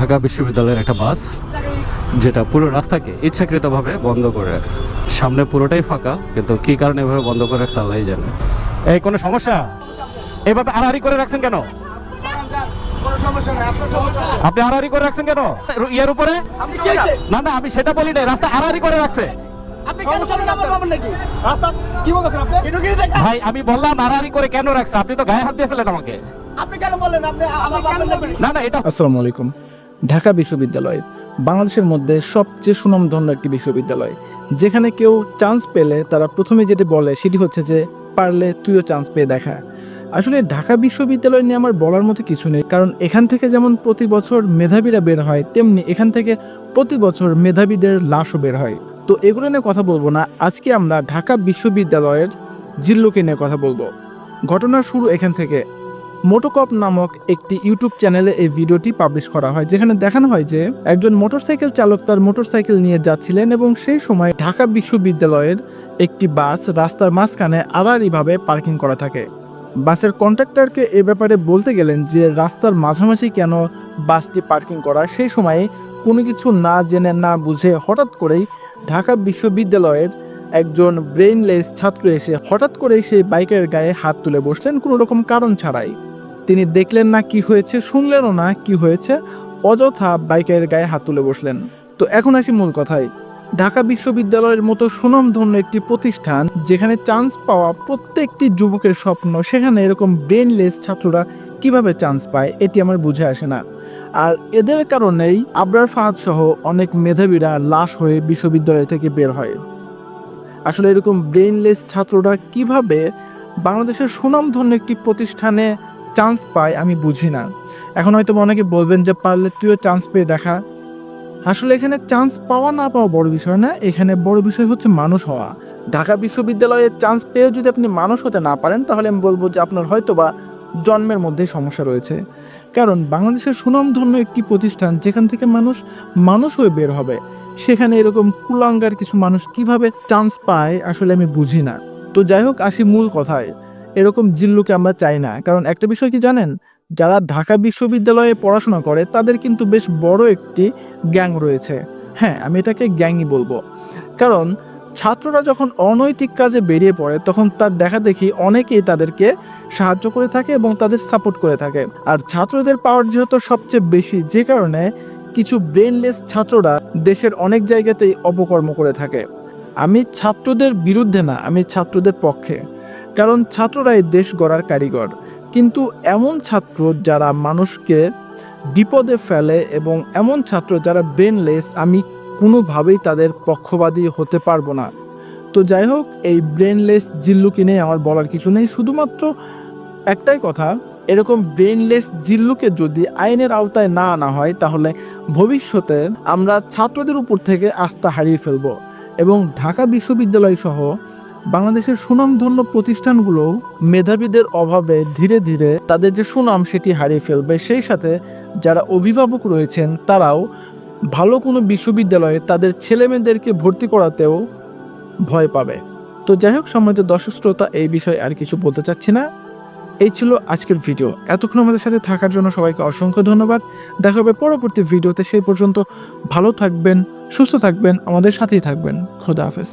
ঢাকা বিশ্ববিদ্যালয়ের একটা বাস, যেটা পুরো রাস্তাকে ইচ্ছাকৃতভাবে বন্ধ করে রাখছে। সামনে পুরোটাই ফাঁকা, কিন্তু কি কারণে এভাবে বন্ধ করে রাখছে আল্লাহই জানে। এই কোনো সমস্যা? এভাবে আড়াআড়ি করে রাখছেন কেন? আপনি আড়াআড়ি করে রাখছেন কেন ইয়ার উপরে? না না, আমি সেটা বলি না, রাস্তা আড়াআড়ি করে রাখছে। ভাই আমি বললাম আড়াআড়ি করে কেন রাখছে, আপনি তো গায়ে হাত দিয়ে ফেলেন আমাকে। না না, এটা আসসালামু আলাইকুম। ঢাকা বিশ্ববিদ্যালয় বাংলাদেশের মধ্যে সবচেয়ে সুনামধন্য একটি বিশ্ববিদ্যালয়, যেখানে কেউ চান্স পেলে তারা প্রথমে যেটি বলে সেটি হচ্ছে যে পারলে তুইও চান্স পেয়ে দেখা। আসলে ঢাকা বিশ্ববিদ্যালয় নিয়ে আমার বলার মতো কিছু নেই, কারণ এখান থেকে যেমন প্রতি বছর মেধাবীরা বের হয়, তেমনি এখান থেকে প্রতি বছর মেধাবীদের লাশও বের হয়। তো এগুলো নিয়ে কথা বলবো না, আজকে আমরা ঢাকা বিশ্ববিদ্যালয়ের জিল্লুকে নিয়ে কথা বলবো। ঘটনার শুরু এখান থেকে। মোটোকপ নামক একটি ইউটিউব চ্যানেলে এই ভিডিওটি পাবলিশ করা হয়, যেখানে দেখানো হয় যে একজন মোটরসাইকেল চালক তার মোটরসাইকেল নিয়ে যাচ্ছিলেন এবং সেই সময় ঢাকা বিশ্ববিদ্যালয়ের একটি বাস রাস্তার মাঝখানে আড়াআড়িভাবে পার্কিং করা থাকে। বাসের কন্ডাক্টরকে এ ব্যাপারে বলতে গেলেন যে রাস্তার মাঝামাঝি কেন বাসটি পার্কিং করা। সেই সময়ে কোনো কিছু না জেনে না বুঝে হঠাৎ করেই ঢাকা বিশ্ববিদ্যালয়ের একজন ব্রেইনলেস ছাত্র এসে হঠাৎ করেই সেই বাইকের গায়ে হাত তুলে বসলেন কোনো রকম কারণ ছাড়াই। তিনি দেখলেন না কি হয়েছে, শুনলেনও না কি হয়েছে, অযথা বাইকের গায়ে হাত তুলে বসলেন। তো এখন আসি মূল কথায়। ঢাকা বিশ্ববিদ্যালয়ের মতো সুনামধন্য একটি প্রতিষ্ঠান, যেখানে চান্স পাওয়া প্রত্যেকটি যুবকের স্বপ্ন, সেখানে এরকম ব্রেইনলেস ছাত্ররা কিভাবে চান্স পায় এটি আমার বুঝে আসে না। আর এদের কারণেই আবরার ফাহাদ সহ অনেক মেধাবীরা লাশ হয়ে বিশ্ববিদ্যালয় থেকে বের হয়। আসলে এরকম ব্রেইনলেস ছাত্ররা কিভাবে বাংলাদেশের সুনামধন্য একটি প্রতিষ্ঠানে চান্স পায় আমি বুঝি না। এখন হয়তো অনেকে বলবেন যে পারলে তুইও চান্স পেয়ে দেখা। আসলে এখানে চান্স পাওয়া না পাওয়া বড় বিষয় না, এখানে বড় বিষয় হচ্ছে মানুষ হওয়া। ঢাকা বিশ্ববিদ্যালয়ে চান্স পেয়েও যদি আপনি মানুষ হতে না পারেন, তাহলে আমি বলবো যে আপনার হয়তোবা জন্মের মধ্যেই সমস্যা রয়েছে। কারণ বাংলাদেশের সুনামধন্য একটি প্রতিষ্ঠান, যেখান থেকে মানুষ হয়ে বের হবে, সেখানে এরকম কুলাঙ্গার কিছু মানুষ কিভাবে চান্স পায় আসলে আমি বুঝি না। তো যাই হোক, আসি মূল কথায়। এরকম জিল্লুকে আমরা চাই না, কারণ একটা বিষয় কি জানেন, যারা ঢাকা বিশ্ববিদ্যালয়ে পড়াশোনা করে তাদের কিন্তু বেশ বড় একটি গ্যাং রয়েছে। হ্যাঁ, আমি এটাকে গ্যাংই বলবো, কারণ ছাত্ররা যখন অনৈতিক কাজে বেরিয়ে পড়ে তখন তার দেখা দেখি অনেকেই তাদেরকে সাহায্য করে থাকে এবং তাদের সাপোর্ট করে থাকে। আর ছাত্রদের পাওয়ার যেহেতু সবচেয়ে বেশি, যে কারণে কিছু ব্রেনলেস ছাত্ররা দেশের অনেক জায়গাতেই অপকর্ম করে থাকে। আমি ছাত্রদের বিরুদ্ধে না, আমি ছাত্রদের পক্ষে, কারণ ছাত্ররাই দেশ গড়ার কারিগর। কিন্তু এমন ছাত্র যারা মানুষকে বিপদে ফেলে এবং এমন ছাত্র যারা ব্রেনলেস, আমি কোনোভাবেই তাদের পক্ষপাতী হতে পারবো না। তো যাই হোক, এই ব্রেনলেস জিল্লুকে নিয়ে আমার বলার কিছু নেই, শুধুমাত্র একটাই কথা, এরকম ব্রেনলেস জিল্লুকে যদি আইনের আওতায় না আনা হয়, তাহলে ভবিষ্যতে আমরা ছাত্রদের উপর থেকে আস্থা হারিয়ে ফেলবো এবং ঢাকা বিশ্ববিদ্যালয় সহ বাংলাদেশের সুনামধন্য প্রতিষ্ঠানগুলো মেধাবীদের অভাবে ধীরে ধীরে তাদের যে সুনাম সেটি হারিয়ে ফেলবে। সেই সাথে যারা অভিভাবক রয়েছেন তারাও ভালো কোনো বিশ্ববিদ্যালয়ে তাদের ছেলেমেয়েদেরকে ভর্তি করাতেও ভয় পাবে। তো যাই হোক, সম্মানিত দর্শক শ্রোতা, এই বিষয়ে আর কিছু বলতে চাচ্ছি না। এই ছিল আজকের ভিডিও। এতক্ষণ আমাদের সাথে থাকার জন্য সবাইকে অসংখ্য ধন্যবাদ। দেখা হবে পরবর্তী ভিডিওতে। সেই পর্যন্ত ভালো থাকবেন, সুস্থ থাকবেন, আমাদের সাথেই থাকবেন। খোদা হাফেজ।